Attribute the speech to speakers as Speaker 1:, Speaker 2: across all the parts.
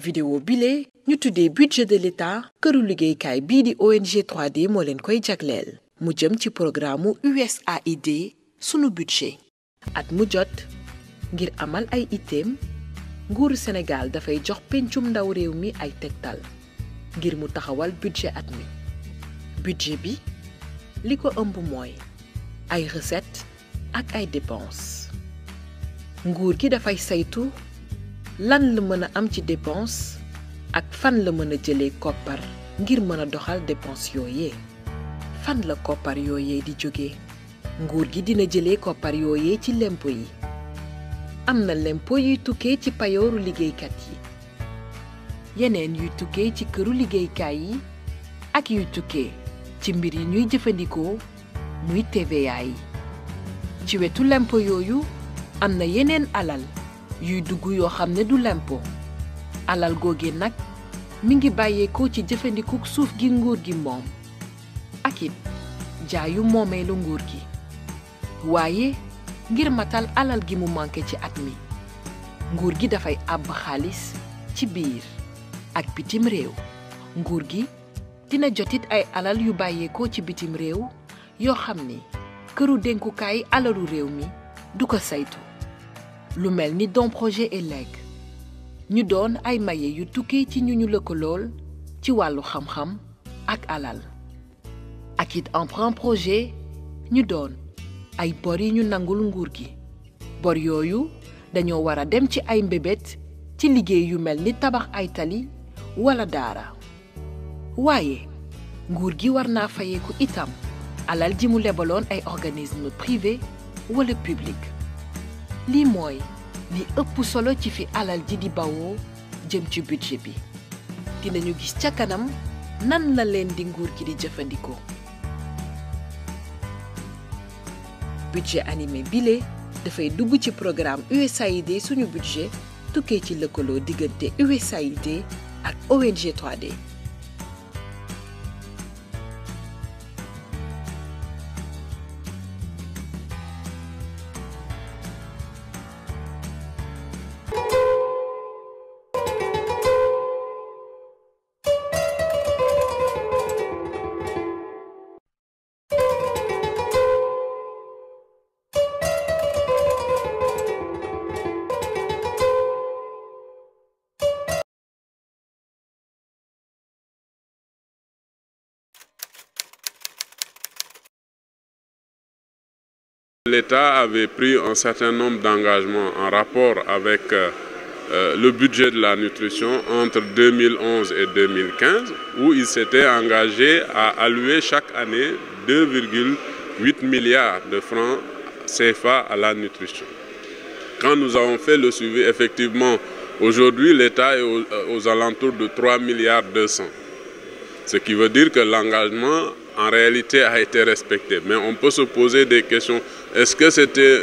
Speaker 1: vidéo bile ñu tuddee budget de l'État këru liggéeykaay bii di ONG 3D moo leen koy jagleel mu jëm ci programme USAID sunu budget at mu jot ngir amal ay itteem nguuru Sénégal dafay jox pencum ndaw réew mi ay tegtal ngir mu taxawal budget at mi budget bi li ko ëmb mooy ay recettes ak ay dépenses nguur gi dafay saytu lan la mën a am ci dépense ak fan la mën a jëlee koppar ngir mën a doxal dépense yooyee fan la koppar yooyee di jóge nguur gi dina jëlee koppar yooyee ci lempo yi am na lempo yuy tukkee ci payooru liggéeykat yi yeneen yuy tukkee ci këru liggéeykaay yi ak yuy tukkee ci mbir yi ñuy jëfandikoo muy TVA yi ci wetu lempo yooyu am na yeneen alal yuy dugg yoo xam ne du lempo alal googe nag mi ngi bàyyeekoo ci jëfandikuk suuf gi nguur gi moom ak it jaayu moomeelu nguur gi waaye ngir matal alal gi mu manqué ci at mi nguur gi dafay àbb xaalis ci biir ak bitim réew nguur gi dina jotit ay alal yu bàyyeekoo ci bitim réew yoo xam ni këru dénkukaay alalu réew mi du ko saytu lu mel ni don projet et legs ñu doon ay maye yu tukkee ci ñu lëkkalool ci wàllu xam-xam ak alal ak it emprunt projet ñu doon ay bor yi ñu nangul nguur gi bor yooyu dañoo war a dem ci ay mbébét ci liggéey yu mel ni tabax ay tali wala daara waaye nguur gi war naa fayeeku itam alal ji mu lebaloon ay organisme privé wala public lii mooy li ëpp solo ci fi alal ji di bawoo jëm ci budget bi dinañu gis ca kanam nan la leen di nguur gi di jëfandikoo budget animé bile dafay dugg ci programme USAID suñu budget tukkee ci lëkkaloo diggante USAID ak ONG 3D.
Speaker 2: L'État avait pris un certain nombre d'engagements en rapport avec le budget de la nutrition entre 2011 et 2015, où il s'était engagé à allouer chaque année 2,8 milliards de francs CFA à la nutrition. Quand nous avons fait le suivi, effectivement, aujourd'hui, l'État est aux alentours de 3 milliards 200. Ce qui veut dire que l'engagement, en réalité, a été respecté. Mais on peut se poser des questions. Est-ce que c'était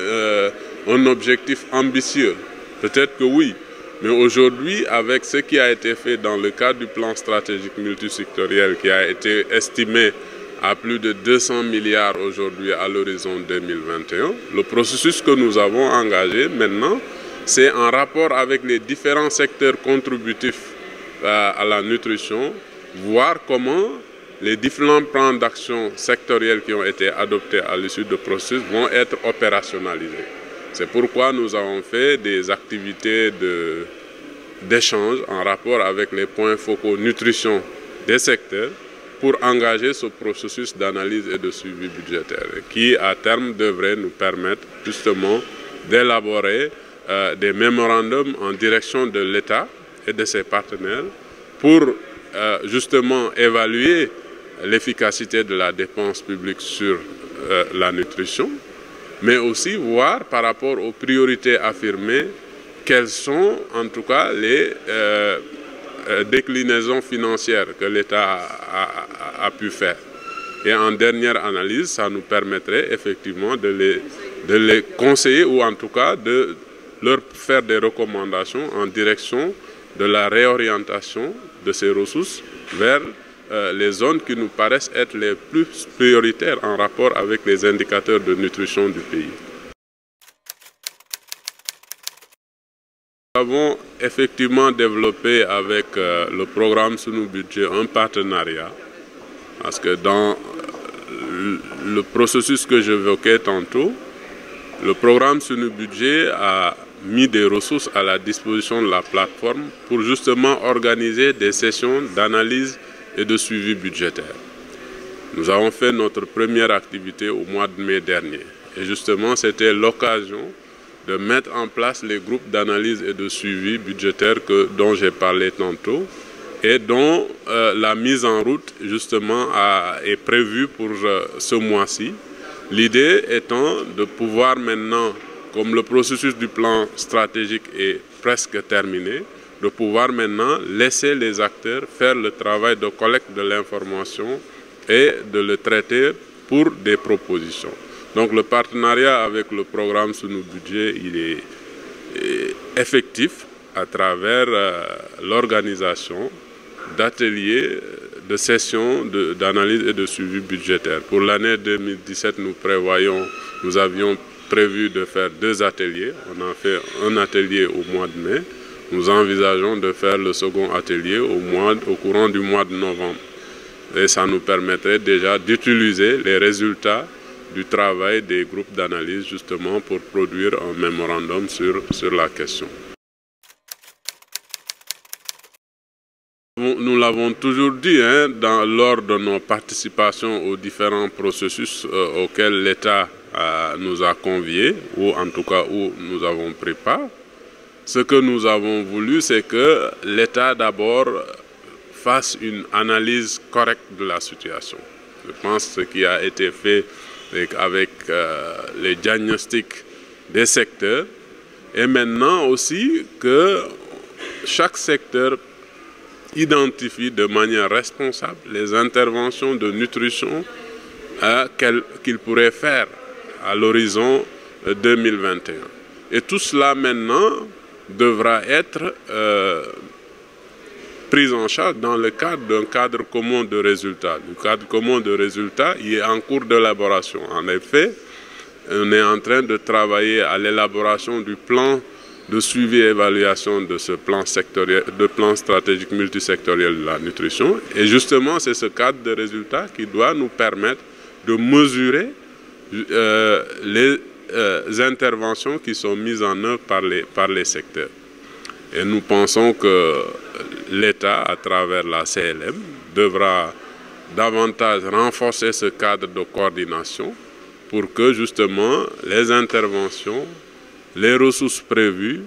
Speaker 2: un objectif ambitieux? Peut-être que oui. Mais aujourd'hui, avec ce qui a été fait dans le cadre du plan stratégique multisectoriel qui a été estimé à plus de 200 milliards aujourd'hui à l'horizon 2021, le processus que nous avons engagé maintenant, c'est en rapport avec les différents secteurs contributifs à la nutrition, voir comment les différents plans d'action sectoriels qui ont été adoptés à l'issue du processus vont être opérationnalisés. C'est pourquoi nous avons fait des activités d'échange en rapport avec les points focaux nutrition des secteurs pour engager ce processus d'analyse et de suivi budgétaire qui, à terme, devrait nous permettre justement d'élaborer des mémorandums en direction de l'État et de ses partenaires pour justement évaluer l'efficacité de la dépense publique sur la nutrition, mais aussi voir par rapport aux priorités affirmées quelles sont en tout cas les déclinaisons financières que l'État a pu faire. Et en dernière analyse, ça nous permettrait effectivement de les conseiller ou en tout cas de leur faire des recommandations en direction de la réorientation de ces ressources vers les zones qui nous paraissent être les plus prioritaires en rapport avec les indicateurs de nutrition du pays. Nous avons effectivement développé avec le programme sous nos budgets un partenariat, parce que dans le processus que j'évoquais tantôt, le programme sous nos budgets a mis des ressources à la disposition de la plateforme pour justement organiser des sessions d'analyse et de suivi budgétaire. Nous avons fait notre première activité au mois de mai dernier et justement c'était l'occasion de mettre en place les groupes d'analyse et de suivi budgétaire dont j'ai parlé tantôt et dont la mise en route justement est prévue pour ce mois-ci. L'idée étant de pouvoir maintenant, comme le processus du plan stratégique est presque terminé, de pouvoir maintenant laisser les acteurs faire le travail de collecte de l'information et de le traiter pour des propositions. Donc le partenariat avec le programme sous nos budgets, il est effectif à travers l'organisation d'ateliers, de sessions d'analyse et de suivi budgétaire. Pour l'année 2017, nous avions prévu de faire 2 ateliers. On a fait un atelier au mois de mai. Nous envisageons de faire le second atelier au courant du mois de novembre. Et ça nous permettrait déjà d'utiliser les résultats du travail des groupes d'analyse justement pour produire un mémorandum sur la question. Nous l'avons toujours dit lors de nos participations aux différents processus auxquels l'État nous a conviés, ou en tout cas où nous avons pris part. Ce que nous avons voulu, c'est que l'État d'abord fasse une analyse correcte de la situation. Je pense que ce qui a été fait avec les diagnostics des secteurs et maintenant aussi que chaque secteur identifie de manière responsable les interventions de nutrition qu'il pourrait faire à l'horizon 2021. Et tout cela maintenant devra être pris en charge dans le cadre d'un cadre commun de résultats. Le cadre commun de résultats il est en cours d'élaboration. En effet, on est en train de travailler à l'élaboration du plan de suivi et évaluation de ce plan stratégique multisectoriel de la nutrition. Et justement, c'est ce cadre de résultats qui doit nous permettre de mesurer les interventions qui sont mises en œuvre par les secteurs. Et nous pensons que l'État, à travers la CLM, devra davantage renforcer ce cadre de coordination pour que justement les interventions, les ressources prévues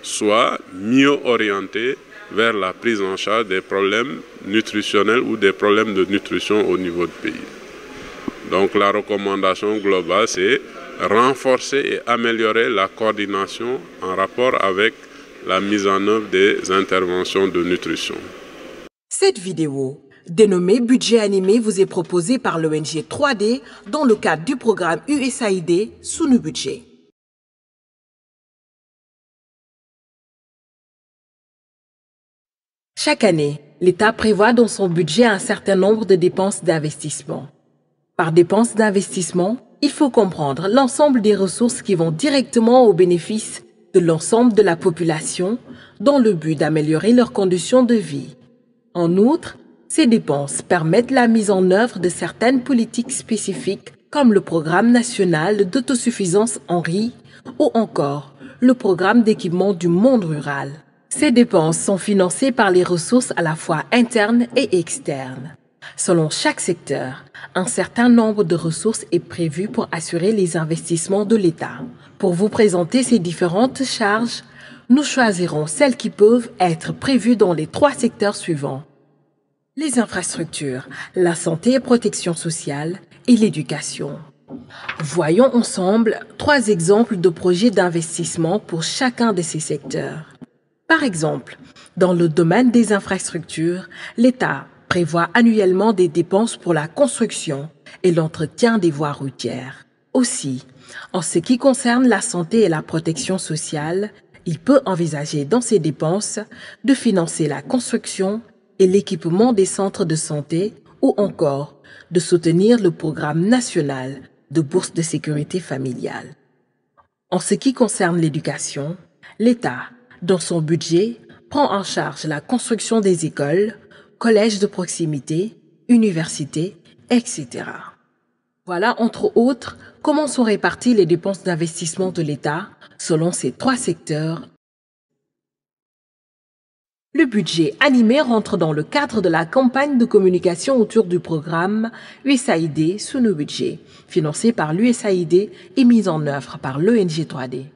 Speaker 2: soient mieux orientées vers la prise en charge des problèmes nutritionnels ou des problèmes de nutrition au niveau du pays. Donc la recommandation globale, c'est renforcer et améliorer la coordination en rapport avec la mise en œuvre des interventions de nutrition.
Speaker 1: Cette vidéo, dénommée Budget animé, vous est proposée par l'ONG 3D dans le cadre du programme USAID sous nos budgets. Chaque année, l'État prévoit dans son budget un certain nombre de dépenses d'investissement. Par dépenses d'investissement, il faut comprendre l'ensemble des ressources qui vont directement au bénéfice de l'ensemble de la population dans le but d'améliorer leurs conditions de vie. En outre, ces dépenses permettent la mise en œuvre de certaines politiques spécifiques comme le Programme national d'autosuffisance en riz ou encore le Programme d'équipement du monde rural. Ces dépenses sont financées par les ressources à la fois internes et externes. Selon chaque secteur, un certain nombre de ressources est prévu pour assurer les investissements de l'État. Pour vous présenter ces différentes charges, nous choisirons celles qui peuvent être prévues dans les 3 secteurs suivants. Les infrastructures, la santé et protection sociale et l'éducation. Voyons ensemble 3 exemples de projets d'investissement pour chacun de ces secteurs. Par exemple, dans le domaine des infrastructures, l'État prévoit annuellement des dépenses pour la construction et l'entretien des voies routières. Aussi, en ce qui concerne la santé et la protection sociale, il peut envisager dans ses dépenses de financer la construction et l'équipement des centres de santé ou encore de soutenir le programme national de bourse de sécurité familiale. En ce qui concerne l'éducation, l'État dans son budget, prend en charge la construction des écoles, collèges de proximité, universités, etc. Voilà, entre autres, comment sont réparties les dépenses d'investissement de l'État selon ces 3 secteurs. Le budget animé rentre dans le cadre de la campagne de communication autour du programme USAID sous nos budgets, financé par l'USAID et mis en œuvre par l'ONG 3D.